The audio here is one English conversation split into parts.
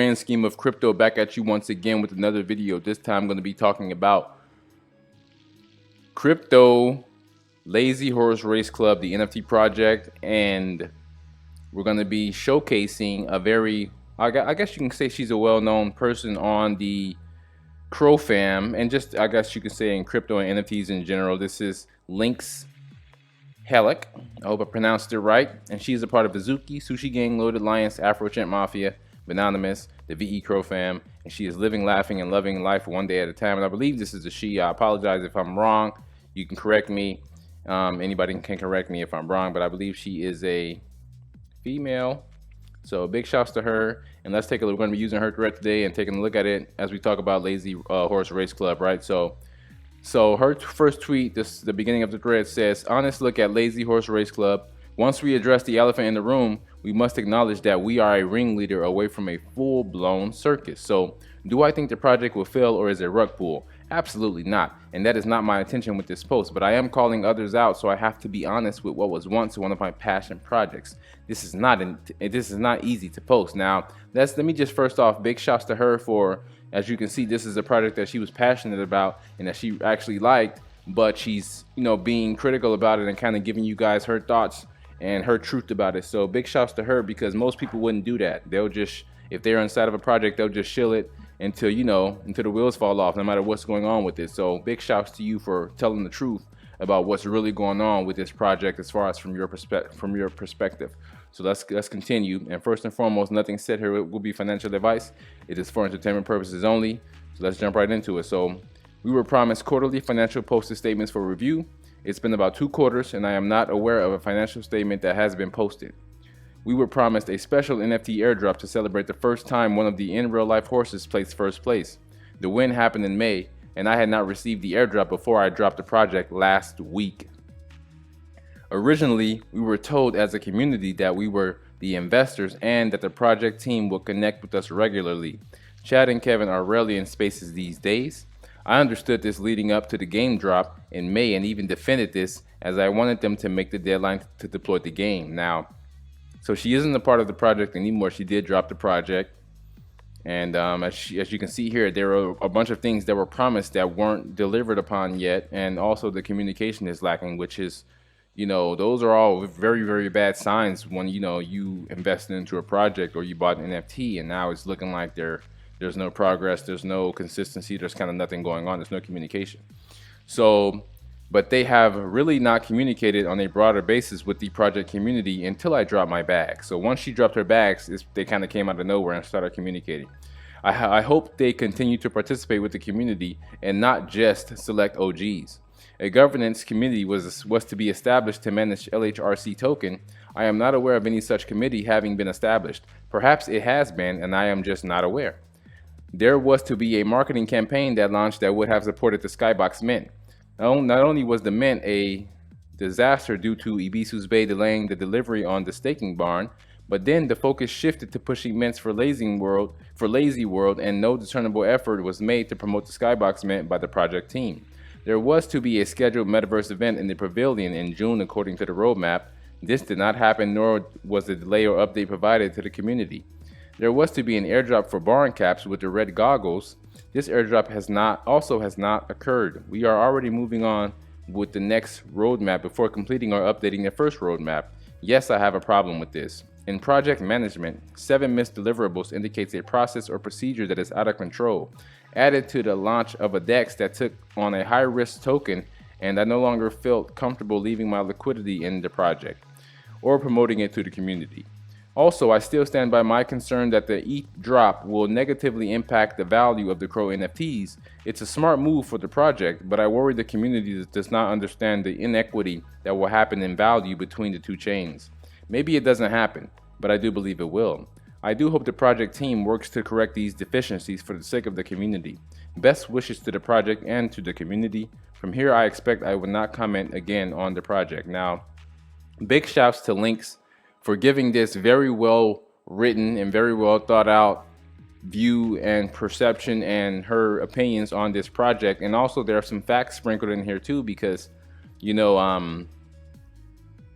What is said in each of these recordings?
grand scheme of crypto, back at you once again with another video. This time I'm going to be talking about crypto, Lazy Horse Race Club, the NFT project, and we're going to be showcasing a very, I guess you can say she's a well-known person on the Crow fam, and just I guess you could say in crypto and NFTs in general. This is Lhrc's Helek. I hope I pronounced it right. And she's a part of Azuki, Sushi Gang, Loaded Alliance, Afrochant Mafia, Anonymous, the VE Crow fam, and she is living, laughing, and loving life one day at a time. And I believe this is a she. I apologize if I'm wrong. You can correct me. Anybody can correct me if I'm wrong, but I believe she is a female. So big shouts to her. And let's take a look. We're going to be using her thread today and taking a look at it as we talk about Lazy Horse Race Club, right? So her first tweet, the beginning of the thread says, honest look at Lazy Horse Race Club. Once we address the elephant in the room, we must acknowledge that we are a ringleader away from a full-blown circus. So do I think the project will fail, or is it rug pull? Absolutely not. And that is not my intention with this post, but I am calling others out, so I have to be honest with what was once one of my passion projects. This is not easy to post. Now, let me just first off, big shouts to her for, as you can see, this is a project that she was passionate about and that she actually liked, but she's, being critical about it and kind of giving you guys her thoughts and her truth about it. So big shouts to her, because most people wouldn't do that. They'll just, if they're inside of a project, they'll just shill it until until the wheels fall off, no matter what's going on with it. So big shouts to you for telling the truth about what's really going on with this project as far as from your perspective. So let's continue. And first and foremost, nothing said here will be financial advice. It is for entertainment purposes only. So let's jump right into it. So we were promised quarterly financial posted statements for review. It's been about 2 quarters, and I am not aware of a financial statement that has been posted. We were promised a special NFT airdrop to celebrate the first time one of the in real life horses placed first place. The win happened in May, and I had not received the airdrop before I dropped the project last week. Originally, we were told as a community that we were the investors and that the project team will connect with us regularly. Chad and Kevin are rarely in spaces these days. I understood this leading up to the game drop in May and even defended this as I wanted them to make the deadline to deploy the game. Now, so she isn't a part of the project anymore. She did drop the project. And as you can see here, there are a bunch of things that were promised that weren't delivered upon yet. And also the communication is lacking, which is, those are all very, very bad signs when, you invested into a project or you bought an NFT and now it's looking like there's no progress, there's no consistency, there's kind of nothing going on, there's no communication. So, but they have really not communicated on a broader basis with the project community until I dropped my bag. So once she dropped her bags, they kind of came out of nowhere and started communicating. I hope they continue to participate with the community and not just select OGs. A governance committee was to be established to manage Lhrc token. I am not aware of any such committee having been established. Perhaps it has been, and I am just not aware. There was to be a marketing campaign that launched that would have supported the Skybox mint. Not only was the mint a disaster due to Ibisu's Bay delaying the delivery on the staking barn, but then the focus shifted to pushing mints for Lazy World, and no discernible effort was made to promote the Skybox mint by the project team. There was to be a scheduled metaverse event in the pavilion in June according to the roadmap. This did not happen, nor was the delay or update provided to the community. There was to be an airdrop for barn caps with the red goggles. This airdrop has not occurred. We are already moving on with the next roadmap before completing or updating the first roadmap. Yes, I have a problem with this. In project management, 7 missed deliverables indicates a process or procedure that is out of control. Added to the launch of a DEX that took on a high-risk token, and I no longer felt comfortable leaving my liquidity in the project or promoting it to the community. Also, I still stand by my concern that the ETH drop will negatively impact the value of the Crow NFTs. It's a smart move for the project, but I worry the community does not understand the inequity that will happen in value between the two chains. Maybe it doesn't happen, but I do believe it will. I do hope the project team works to correct these deficiencies for the sake of the community. Best wishes to the project and to the community. From here, I expect I will not comment again on the project. Now, big shouts to Lhrc for giving this very well written and very well thought out view and perception and her opinions on this project. And also there are some facts sprinkled in here too, because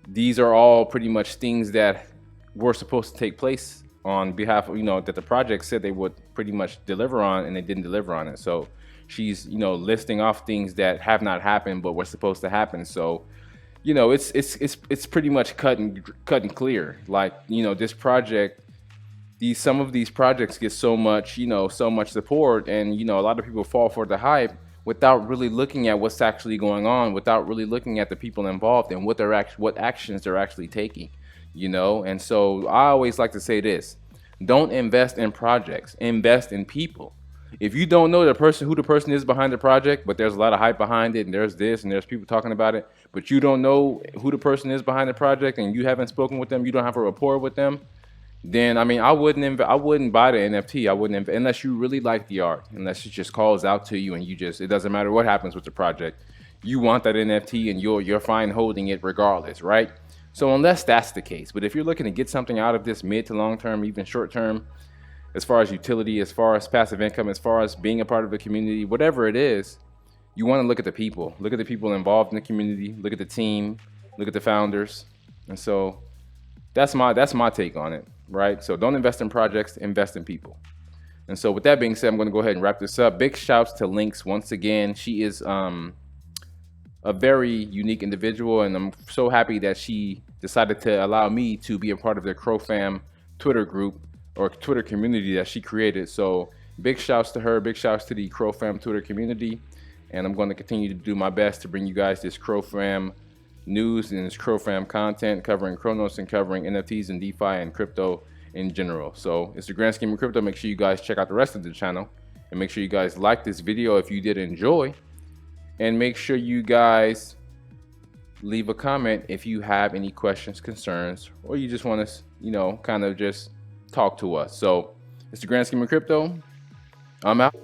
these are all pretty much things that were supposed to take place on behalf of, that the project said they would pretty much deliver on, and they didn't deliver on it. So she's, listing off things that have not happened but were supposed to happen. So, it's pretty much cut and clear. Like, this project, some of these projects get so much support, and a lot of people fall for the hype without really looking at what's actually going on, without really looking at the people involved and what actions they're actually taking. And so I always like to say this: don't invest in projects, invest in people. If you don't know who the person is behind the project, but there's a lot of hype behind it, and there's this and there's people talking about it, but you don't know who the person is behind the project, and you haven't spoken with them, you don't have a rapport with them, then I wouldn't buy the NFT. I wouldn't unless you really like the art, unless it just calls out to you, and it doesn't matter what happens with the project, you want that NFT, and you're fine holding it regardless, right? So unless that's the case, but if you're looking to get something out of this mid to long term, even short term, as far as utility, as far as passive income, as far as being a part of the community, whatever it is, you want to look at the people. Look at the people involved in the community. Look at the team. Look at the founders. And so that's my take on it, right? So don't invest in projects, invest in people. And so with that being said, I'm going to go ahead and wrap this up. Big shouts to Lynx once again. She is a very unique individual, and I'm so happy that she decided to allow me to be a part of the CrowFam Twitter group or Twitter community that she created. So big shouts to her, big shouts to the CrowFam Twitter community, and I'm going to continue to do my best to bring you guys this CrowFam news and this CrowFam content covering Cronos and covering NFTs and DeFi and crypto in general. So it's the grand scheme of crypto. Make sure you guys check out the rest of the channel, and make sure you guys like this video if you did enjoy. And make sure you guys leave a comment if you have any questions, concerns, or you just want to, kind of just talk to us. So it's the grand scheme of crypto. I'm out.